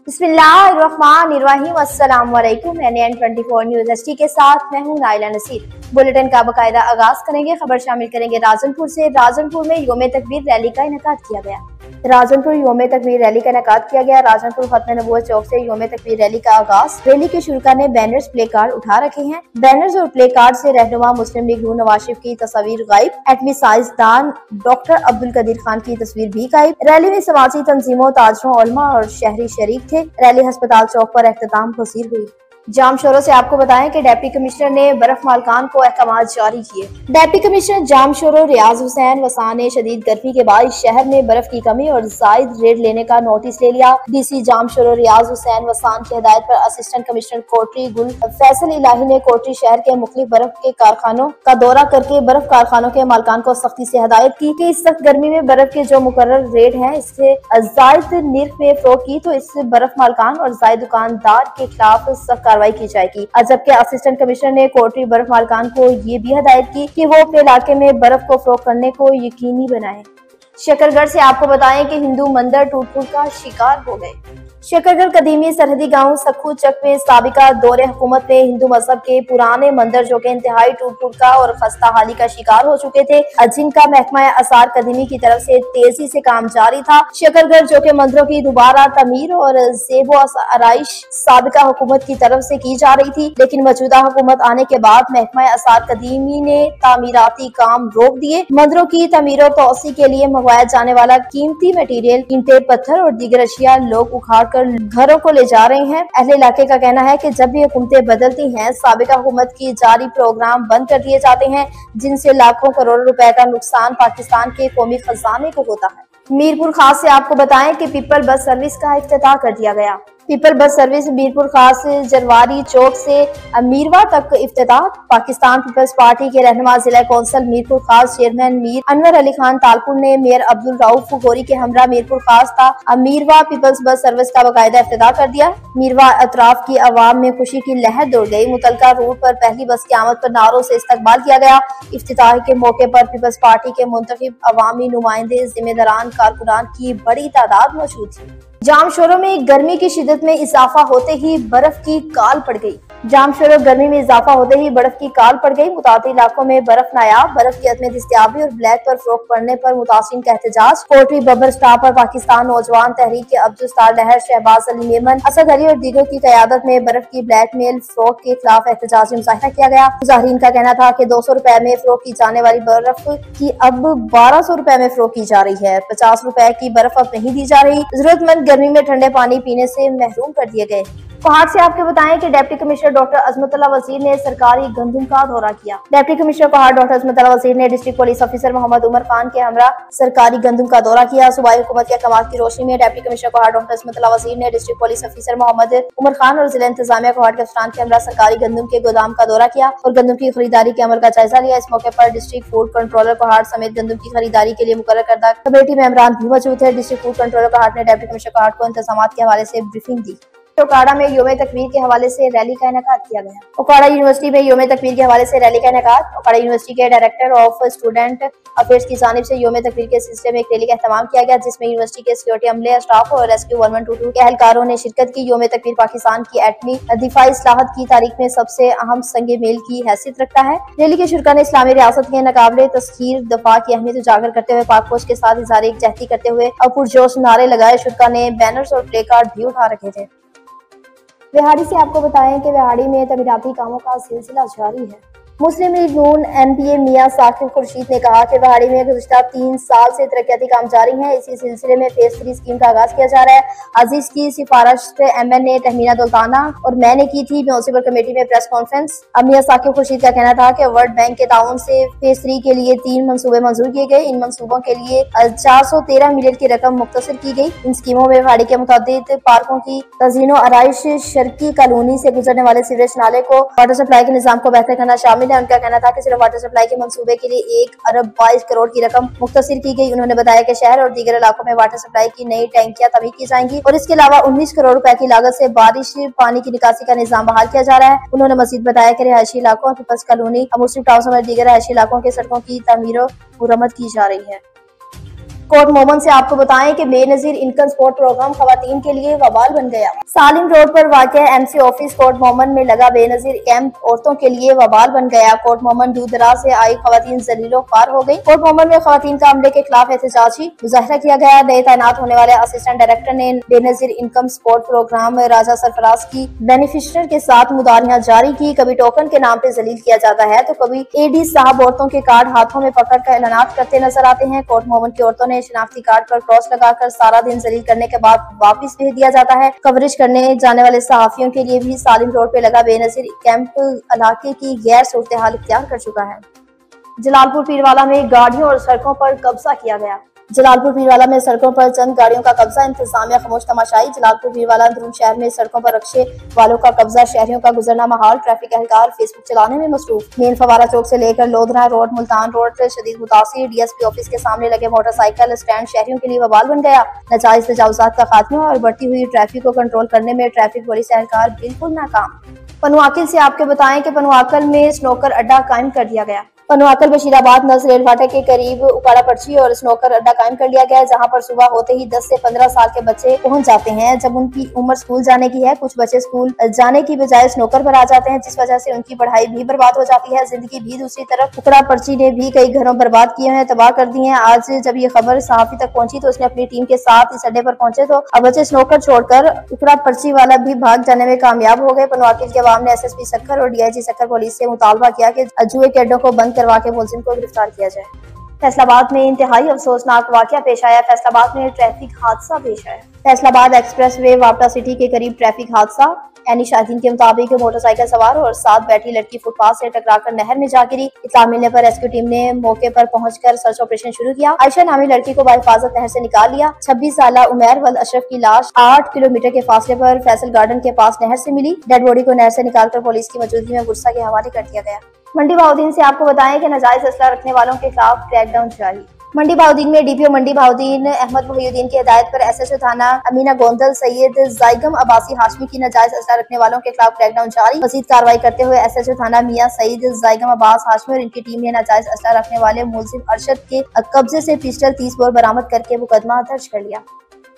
बिस्मिल्लाहिर्रहमानिर्रहीम। अस्सलाम वालेकुम। NN24 न्यूज़ HD के साथ मैं हूं नाइला नसीर। बुलेटिन का बाकायदा आगाज करेंगे। खबर शामिल करेंगे राजनपुर से। राजनपुर में योम तकबीर रैली का इनेकाद किया गया। राजनपुर योम तकबीर रैली का इनेकाद किया गया। राजनपुर खत्म नबूवत चौक से योम तकबीर रैली का आगाज। रैली के शुरा ने बैनर्स प्ले कार्ड उठा रखे हैं। बैनर्स और प्ले कार्ड से रहनुमा मुस्लिम लीग नून नवाज शरीफ की तस्वीर गायब। एटमी साइंसदान डॉक्टर अब्दुल कदीर खान की तस्वीर भी गायब। रैली में समाजी तंजीमों, ताजरों, उलमा और शहरी शरीक थे। रैली अस्पताल चौक पर एख्तिताम पसीर हुई। जाम शोरों से आपको बताएं कि डिप्टी कमिश्नर ने बर्फ मालकान को अहकाम जारी किए। डिप्टी कमिश्नर जाम शोरों रियाज हुसैन वसा ने शदीद गर्मी के बाद शहर में बर्फ की कमी और जायद रेट लेने का नोटिस ले लिया। DC जाम शोरों रियाज हुसैन वसान की हिदायत पर असिस्टेंट कमिश्नर कोटरी गुल फैसल इलाही ने कोटरी शहर के मुख्तलिफ बर्फ के कारखानों का दौरा करके बर्फ कारखानों के मालकान को सख्ती से हिदायत की कि इस सख्त गर्मी में बर्फ के जो मुकर्रर रेट है इससे जायद निर्ख में फरोख्त की तो इससे बर्फ मालकान और जायद दुकानदार के खिलाफ सख्त कार्रवाई की जाएगी। जबकि असिस्टेंट कमिश्नर ने कोटरी बर्फ मालकान को ये भी हिदायत की कि वो अपने इलाके में बर्फ को फरोख्त करने को यकीनी बनाए। शकरगढ़ से आपको बताएं कि हिंदू मंदिर टूट-फूट का शिकार हो गए। शकरगढ़ कदीमी सरहदी गांव सखू चक में साबिका दौरे हुकूमत में हिंदू मजहब के पुराने मंदिर जो के इंतहाई टूट-फूट का और खस्ता हाली का शिकार हो चुके थे, जिनका महकमा आसार कदीमी की तरफ से तेजी से काम जारी था। शकरगढ़ जो के मंदिरों की दोबारा तमीर और ज़ेबो आराइश साबिका हुकूमत की तरफ से की जा रही थी, लेकिन मौजूदा हुकूमत आने के बाद महकमा आसार कदीमी ने तामीराती काम रोक दिए। मंदिरों की तमीर और तोसी के लिए मंगवाया जाने वाला कीमती मटीरियल, ईंटें, पत्थर और दीगर अशिया लोग उखाड़ घरों को ले जा रहे हैं। अहले इलाके का कहना है कि जब भी हुकूमतें बदलती हैं, साबिका हुकूमत की जारी प्रोग्राम बंद कर दिए जाते हैं, जिनसे लाखों करोड़ रुपए का नुकसान पाकिस्तान के कौमी खजाने को होता है। मीरपुर खास से आपको बताएं कि पीपल बस सर्विस का इफ्तिताह कर दिया गया। पीपल बस सर्विस मीरपुर खास जरवारी चौक से मीरवा तक इफ्तिताह। पाकिस्तान पीपल्स पार्टी के रहनुमा जिला कौंसिल मीरपुर खास चेयरमैन मीर अनवर अली खान तालपुर ने मेयर अब्दुल रऊफ गोरी के हमरा मीरपुर खास था मीरवा पीपल्स बस सर्विस का बाकायदा इफ्तिताह कर दिया। मीरवा अतराफ की आवाम में खुशी की लहर दौड़ गई। मुतलका रूट पर पहली बस की आमद पर नारों से इस्तकबाल किया गया। इफ्तिताह के मौके पर पीपल्स पार्टी के मुंतखब अवामी नुमाइंदे, जिम्मेदारान, कारकुनान की बड़ी तादाद मौजूद थी। जाम शोरों में गर्मी की शिद्दत में इजाफा होते ही बर्फ की काल पड़ गई। जाम शोरों गर्मी में इजाफा होते ही बर्फ की काल पड़ गई। मुताबिक इलाकों में बर्फ नायाब, बर्फ की अदम दस्तयाबी और ब्लैक पर फरोख्त पड़ने पर मुतासिरीन का एहतजाज। कोटरी बबर स्टॉप पर पाकिस्तान नौजवान तहरीक के अब्दुल सत्तार लहर, शहबाज अली मेमन, असद अली और दीगर की क़यादत में बर्फ की ब्लैक मेल फरोख्त के खिलाफ एहतजाजी मुजाहिरा किया गया। मुजाहिरीन का कहना था कि 200 रुपए में फरोख्त की जाने वाली बर्फ की अब 1200 रुपए में फरोख्त की जा रही है। 50 रुपए की बर्फ अब नहीं दी जा रही। जरूरतमंद गर्मी में ठंडे पानी पीने से महरूम कर दिए गए। पहाड़ से आपके बताएं कि deputy commissioner doctor Azmatullah Wazir ने सरकारी गंदम का दौरा किया। डिप्टी कमिश्नर पहाड़ डॉक्टर अजमतुल्लाह वजीर ने district police officer Mohammad Umar Khan के हमरा सरकारी गंदम का दौरा किया। सूबाई हुकूमत के अहकाम की रोशनी में डिप्टी कमिश्नर पहाड़ डॉक्टर अजमतुल्लाह वजीर ने district police officer Mohammad Umar Khan और जिला इंतजामिया पहाड़ के अफसरान के हमरा सरकारी गंदम के गोदाम का दौरा किया और गंदम की खरीदारी के अमल का जायजा लिया। इस मौके पर डिस्ट्रिक्ट फूड कंट्रोलर पहाड़ समेत गंदम की खरीदारी के लिए मुकर्रर करदा कमेटी मेंबरान भी मौजूद है। डिस्ट्रिक्ट फूड कंट्रोलर पहाड़ ने डिप्टी कमिश्नर पहाड़ को इंतजाम के हवाले से ब्रीफिंग दी। ओकाड़ा में योम तकबीर के हवाले से रैली का इनेकाद किया गया। ओकाड़ा यूनिवर्सिटी में योम तकबीर के हवाले से रैली का इनेकाद। ओकाड़ा यूनिवर्सिटी के डायरेक्टर ऑफ स्टूडेंट अफेयर्स की जानिब से योम तकबीर के सिलसिले में एक रैली का एहतमाम किया गया, जिसमें यूनिवर्सिटी के सिक्योरिटी अमले, स्टाफ और रेस्क्यू 1122 के एहलकारों ने शिरकत की। योम तकबीर पाकिस्तान की एटमी दिफाई इस्लाहत की तारीख में सबसे अहम संगे मेल की हैसियत रखता है। रैली के शुरा ने इस्लामी रियासत के नाकाबिले तस्खीर दफा की अहमियत उजागर करते हुए पाक फौज के साथ इज़हार यकजहती करते हुए और पुरजोश नारे लगाए। शुरा ने बैनर्स और प्ले कार्ड भी उठा रखे थे। बिहाड़ी से आपको बताएं कि बिहाड़ी में तमीराती कामों का सिलसिला जारी है। मुस्लिम लीग नून MPA मियां साकिब खुर्शीद ने कहा कि बिहाड़ी में गुज़िश्ता 3 साल से तरक्याती काम जारी हैं। इसी सिलसिले में फेज 3 स्कीम का आगाज किया जा रहा है। अजीज की सिफारिश MNA तहमीना दुल्ताना और मैंने की थी म्युनिसिपल कमेटी में प्रेस कॉन्फ्रेंस। मियां साकिब खुर्शीद का कहना था कि वर्ल्ड बैंक के ताउन से फेज 3 के लिए 3 मंसूबे मंजूर किए गए। इन मंसूबों के लिए 413 मिलियन की रकम मुख्तसर की गई। इन स्कीमों में बिहाड़ी के मुताबिक पार्कों की तज़ीनो आराइश, शर्की कॉलोनी से गुजरने वाले सीवरेज नाले को, वाटर सप्लाई के निजाम को बेहतर करना शामिल है। उनका कहना था कि सिर्फ वाटर सप्लाई के मंसूबे के लिए 1 अरब 22 करोड़ की रकम मुख्तसर की गई। उन्होंने बताया कि शहर और दीगर इलाकों में वाटर सप्लाई की नई टैंकियां तमीर की जाएंगी और इसके अलावा 19 करोड़ रुपए की लागत से बारिश पानी की निकासी का निजाम बहाल किया जा रहा है। उन्होंने मजीद बताया कि रिहायशी इलाकों, पीपल्स कॉलोनी, मुस्लिम टाउन और दीगर रिहायशी इलाकों की सड़कों की तमीर मुरम्मत की जा रही है। कोर्ट मोमन से आपको बताएं कि बेनजीर इनकम सपोर्ट प्रोग्राम खवातीन के लिए वबाल बन गया। सालिम रोड पर वाक़ एमसी ऑफिस कोर्ट मोमन में लगा बेनजीर कैंप औरतों के लिए वबाल बन गया। कोर्ट मोमन दूर दराज से आई खवातीन जलीलो ख्वार हो गई। कोर्ट मोमन में खवातीन का हमले के खिलाफ एहतजाजी मुजाहरा किया गया। नए तैनात होने वाले असिस्टेंट डायरेक्टर ने बेनजीर इनकम सपोर्ट प्रोग्राम राजा सरफराज की बेनिफिशियरी के साथ मुदारियां जारी की। कभी टोकन के नाम पे जलील किया जाता है तो कभी एडी साहब औरतों के कार्ड हाथों में पकड़ कर ऐलानात करते नजर आते हैं। कोर्ट मोमन की औरतों ने शिनाख्ती कार्ड पर क्रॉस लगाकर सारा दिन जलील करने के बाद वापस भेज दिया जाता है। कवरेज करने जाने वाले सहाफियों के लिए भी सालिम रोड पे लगा बेनजीर कैंप इलाके की गैर सूरत हाल इख्तियार कर चुका है। जलालपुर पीरवाला में गाड़ियों और सड़कों पर कब्जा किया गया। जलालपुर पीरवाला में सड़कों पर चंद गाड़ियों का कब्जा, इंतजामिया खामोश तमाशाई। जलालपुर पीरवाला अंदरून शहर में सड़कों पर रक्शे वालों का कब्जा, शहरियों का गुजरना महाल। ट्रैफिक एहलकार फेसबुक चलाने में मसरूफ। मेन फवारा चौक से लेकर लोधरा रोड, मुल्तान रोड शदीद मुतासिर। डीएसपी ऑफिस के सामने लगे मोटरसाइकिल स्टैंड शहरियों के लिए वबाल बन गया। नाजायज तजावुजात का खात्मा और बढ़ती हुई ट्रैफिक को कंट्रोल करने में ट्रैफिक पुलिस एहलकार बिल्कुल नाकाम। पनुआकिल से आपको बताएं कि पनुआकिल में स्नोकर अड्डा कायम कर दिया गया। पनुआकिल बशीराबाद नज़र रेल फाटक के करीब उकाड़ा पर्ची और स्नोकर अड्डा कायम कर लिया गया है, जहां पर सुबह होते ही 10 से 15 साल के बच्चे पहुंच जाते हैं। जब उनकी उम्र स्कूल जाने की है, कुछ बच्चे स्कूल जाने की बजाय स्नोकर पर आ जाते हैं, जिस वजह से उनकी पढ़ाई भी बर्बाद हो जाती है, जिंदगी भी। दूसरी तरफ उकाड़ा पर्ची ने भी कई घरों बर्बाद किए हैं, तबाह कर दिए हैं। आज जब ये खबर सहाफी तक पहुंची तो उसने अपनी टीम के साथ इस अड्डे पर पहुंचे तो अब बच्चे स्नोकर छोड़कर उकाड़ा पर्ची वाला भी भाग जाने में कामयाब हो गए। पनुआकिल के अवाम ने एसएसपी सक्खर और डीआईजी सक्खर पुलिस से मुतालबा किया कि जुए के अड्डों को बंद करवा के मुलजिम को गिरफ्तार किया जाए। फैसलाबाद में इंतहाई अफसोसनाक वाकया पेश आया। फैसलाबाद में ट्रैफिक हादसा पेश आया। फैसलाबाद एक्सप्रेस वे वापटा सिटी के करीब ट्रैफिक हादसा। एनी शाहीन के मुताबिक मोटरसाइकिल सवार और साथ बैठी लड़की फुटपाथ से टकराकर नहर में जा गिरी। इत्तला मिलने पर रेस्क्यू टीम ने मौके पर पहुंचकर सर्च ऑपरेशन शुरू किया। आयशा नामी लड़की को बाहिफाजत नहर से निकाल लिया। 26 साल उमैर वल अशरफ की लाश 8 किलोमीटर के फासले पर फैसल गार्डन के पास नहर से मिली। डेड बॉडी को नहर से निकालकर पुलिस की मौजूदगी में गुस्सा के हवाले कर दिया गया। मंडी बहाउद्दीन से आपको बताएं कि नाजायज असला रखने वालों के खिलाफ क्रैकडाउन जारी। मंडी बहाउद्दीन में डीपीओ मंडी बहाउद्दीन अहमद मुहिउद्दीन की हिदायत पर एसएचओ थाना अमीना गोंदल सैयद जायगम अब्बासी हाशमी की नाजायज असला रखने वालों के खिलाफ क्रैकडाउन जारी। मजीद कार्रवाई करते हुए एसएचओ थाना मियां सईद जायगम अब्बास हाशमी और इनकी टीम ने नाजायज असला रखने वाले मुलजिम अरशद के कब्जे से पिस्टल 30 बोर बरामद करके मुकदमा दर्ज कर लिया।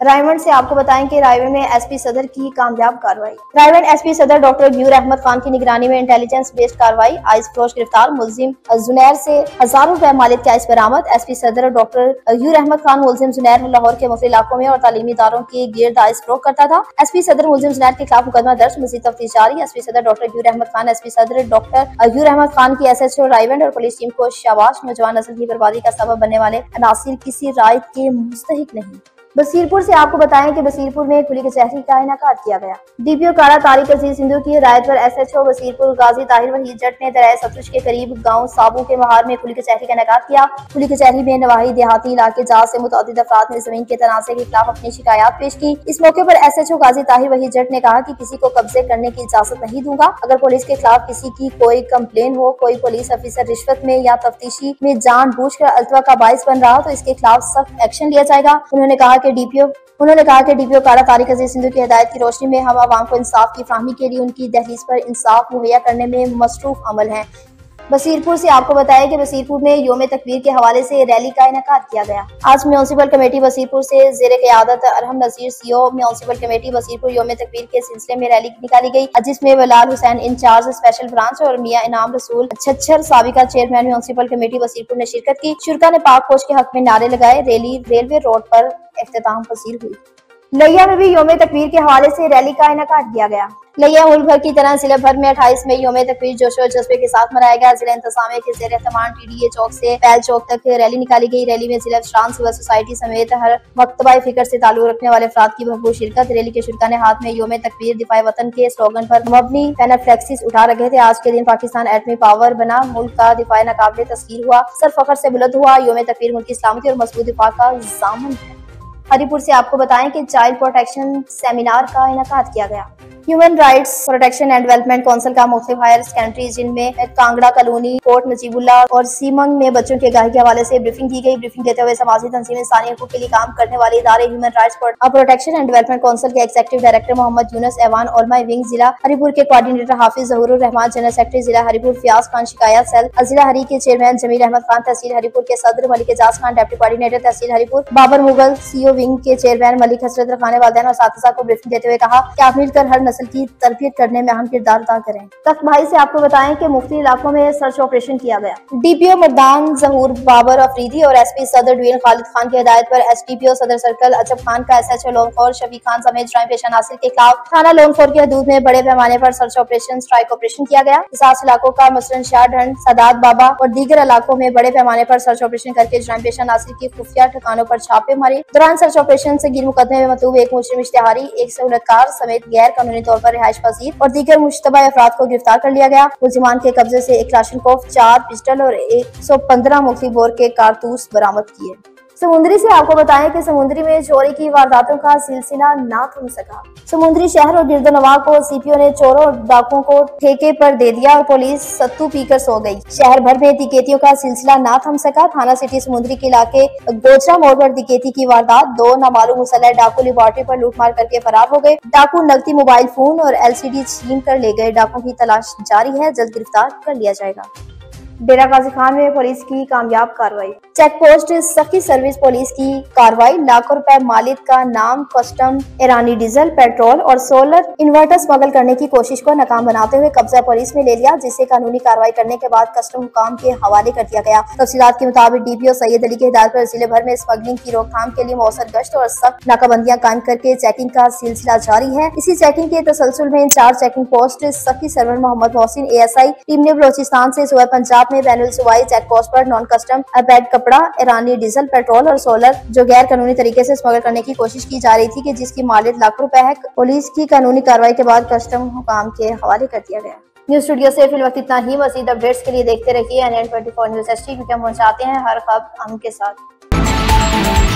रायवंड से आपको बताएं कि रायवंड में एसपी सदर की कामयाब कार्रवाई। रायवंड एसपी सदर डॉक्टर यूर अहमद खान की निगरानी में इंटेलिजेंस बेस्ड कार्रवाई। आइस फरोश गिरफ्तार, मुलजिम जुनैर से हजारों रुपए मालिक के आइस बरामद। एसपी सदर डॉक्टर यूर अहमद खान मुलजिम जुनैर लाहौर के मुख्तलिफ इलाकों में और तालीमी इदारों के गिर्द आइस फरोख करता था। एसपी सदर मुलजिम जुनैर के खिलाफ मुकदमा दर्ज, मजीद तफ्तीश जारी। एसपी सदर डॉक्टर यूर अहमद खान, एसपी सदर डॉक्टर यूर अहमद खान की एसएचओ रायवंड और पुलिस टीम को शाबाश। नौजवान नस्ल की बर्बादी का सबब बनने वाले अनासिर किसी रायत के मुस्तहिक नहीं। बसीरपुर से आपको बताएं कि बसीरपुर में खुली कचहरी का इनेकाद किया गया। डीपीओ काड़ा तारिक अजीज सिंधु की हिदायत पर एसएचओ बसीरपुर गाजी ताहिर वहीद जट ने दरिया सतलुज के करीब गांव साबू के महार में खुली कचहरी का इनेकाद किया। खुली कचहरी में नवाही देहाती इलाके जात से मुतअद्दिद अफराद ने जमीन के तनाज़े के खिलाफ अपनी शिकायत पेश की। इस मौके पर एसएचओ गाजी ताहिर वहीद जट ने कहा कि किसी को कब्जे करने की इजाजत नहीं दूंगा। अगर पुलिस के खिलाफ किसी की कोई कंप्लेन हो, कोई पुलिस अफसर रिश्वत में या तफ्तीशी में जानबूझकर अल्तवा का बाइस बन रहा तो इसके खिलाफ सख्त एक्शन लिया जाएगा। उन्होंने कहा कि डीपीओ काड़ा तारिक अजीज सिंधु की हिदायत की रोशनी में हम आवाम को इंसाफ की फराहमी के लिए उनकी दहलीज पर इंसाफ मुहैया करने में मसरूफ अमल हैं। बसीरपुर से आपको बताया कि बसीरपुर में योम तकबीर के हवाले से रैली का इनेकाद किया गया। आज म्यूनिसिपल कमेटी बसीरपुर से जेर क़यादत अरहम नज़ीर सीओ म्यूनिसिपल कमेटी बसीरपुर योम तकबीर के सिलसिले में रैली निकाली गई, जिसमें वलाल हुसैन इंचार्ज स्पेशल ब्रांच और मियां इनाम रसूल छच्छर साबिका चेयरमैन म्यूनिसिपल कमेटी बसीरपुर ने शिरकत की। शुरका ने पाक फौज के हक में नारे लगाए। रैली रेलवे रोड पर इख्तिताम पसीर हुई। लिया में भी योम तकबीर के हवाले से रैली का इनेकाद किया गया। लिया मुल्क भर की तरह जिले भर में 28 मई योम तकबीर जोशो और जज्बे के साथ मनाया गया। जिला इंतजामिया के जेर एहतमाम टीडीए चौक से पैल चौक तक रैली निकाली गई। रैली में जिला अफसरान सिविल सोसाइटी समेत हर मकतबा फिक्र से ताल्लुक रखने वाले अफराद की भरपूर शिरकत। रैली के शुरका ने हाथ में योम तकबीर दिफाए वतन के स्लोगन पर मबनी बैनर फ्लेक्सिस उठा रखे थे। आज के दिन पाकिस्तान एटमी पावर बना, मुल्क का दिफाए नाकाबिले तस्खीर हुआ, सर फखर से बुलंद हुआ। योम तकबीर मुल्क की सलामती और मजबूत दिफा का ज़ामन है। हरिपुर से आपको बताएं कि चाइल्ड प्रोटेक्शन सेमिनार का इनेकाद किया गया। Human rights protection and development council का मुख्तलिफ हायर सेकेंडरी जिनमें कांगड़ा कॉलोनी, कोट नजीबुल्ला और सीमंग में बच्चों के गाय के हवाले से ब्रीफिंग की गई। ब्रीफिंग देते हुए समाजी तंजीम इंसानी हकूक के लिए काम करने वाले इदारे human rights protection and development council के executive director Mohammad Yunus Aiwan Ulama wing जिला हरीपुर के coordinator Hafiz Zahoorur Rehman, general secretary जिला हरीपुर फयाज खान शिकायत सेल, जिला हरी के चेयरमैन जमील अहमद खान, तहसील हरीपुर के सदर मलिक एजाज खान, डिप्टी कोऑर्डिनेटर तहसील हरीपुर बाबर मुगल, सीओ विंग के चेयरमैन मलिक हसरत रखाने वालिदैन और साथियों को ब्रीफिंग देते हुए कहा कि आप मिलकर हर नस्ल की तरबियत करने में अहम किरदार अदा करें। तख्त भाई से आपको बताएं कि मुख्तलिफ इलाकों में सर्च ऑपरेशन किया गया। डीपीओ मर्दान जहूर बाबर अफरीदी और एसपी सदर डिवीजन खालिद खान की हिदायत पर एसडीपीओ सदर सर्कल अजब खान का एसएचओ लोनखोर शफीक खान समेत ज्वाइंट पेशा नासिर के खिलाफ थाना लोनखोर की हदूद में बड़े पैमाने पर सर्च ऑपरेशन स्ट्राइक ऑपरेशन किया गया। 50 इलाकों का मसलन शाहढंड, सदात बाबा और दीगर इलाकों में बड़े पैमाने पर सर्च ऑपरेशन करके ज्वाइंट पेशा नासिर की खुफिया ठिकानों पर छापे मारे। दौरान सर्च ऑपरेशन से गिर मुकदमे में मतलूब एक मुजरिम इश्तिहारी, एक सहूलतकार समेत गैर कानूनी तौर पर रिहाइश पजीर और दीगर मुश्तबा अफराद को गिरफ्तार कर लिया गया। मुलजिमान के कब्जे से एक क्लाशनकोफ, 4 पिस्टल और 115 मुख्तलिफ बोर के कारतूस बरामद किए। समुद्री से आपको बताएं कि समुद्री में चोरी की वारदातों का सिलसिला ना थम सका। समुद्री शहर और गिरदोनवा को सीपीओ ने चोरों और डाकुओं को ठेके पर दे दिया और पुलिस सत्तू पीकर सो गई। शहर भर में दिकेतियों का सिलसिला ना थम सका। थाना सिटी समुद्री के इलाके गोचरा मोड़ पर दिकेती की वारदात, 2 नामालूम मुसल्लह डाकू लेबोरेटरी पर लूटमार करके फरार हो गए। डाकू नकदी, मोबाइल फोन और LCD छीन कर ले गए। डाकुओं की तलाश जारी है, जल्द गिरफ्तार कर लिया जाएगा। डेरा गाजी खान में पुलिस की कामयाब कार्रवाई। चेक पोस्ट सखी सर्विस पुलिस की कार्रवाई, लाखों रुपए मालिक का नाम कस्टम ईरानी डीजल, पेट्रोल और सोलर इन्वर्टर स्मगल करने की कोशिश को नाकाम बनाते हुए कब्जा पुलिस में ले लिया, जिसे कानूनी कार्रवाई करने के बाद कस्टम हुकाम के हवाले कर दिया गया। तफसीलात के मुताबिक डीपीओ सैयद अली की हिदायत पर जिले भर में स्मगलिंग की रोकथाम के लिए मौसर गश्त और सख्त नाकाबंदियां कायम करके चेकिंग का सिलसिला जारी है। इसी चेकिंग के तसलसल में 4 checking post Sakhi Sarwar Mohammad Mohsin ASI team ने बलोचिस्तान से सुबह पंजाब में बैनुल सूबाई चेक पोस्ट पर नॉन कस्टम अवैध कपड़ा, ईरानी डीजल, पेट्रोल और सोलर जो गैर कानूनी तरीके से स्मगल करने की कोशिश की जा रही थी, कि जिसकी मालियत लाखों रुपए है। पुलिस की कानूनी कार्रवाई के बाद कस्टम हुकाम के हवाले कर दिया गया। न्यूज स्टूडियो से फिल वक्त इतना ही। मजीद अपडेट्स के लिए देखते रहिए NN24 न्यूज HD, क्योंकि हम पहुंचाते हैं हर खबर हम के साथ।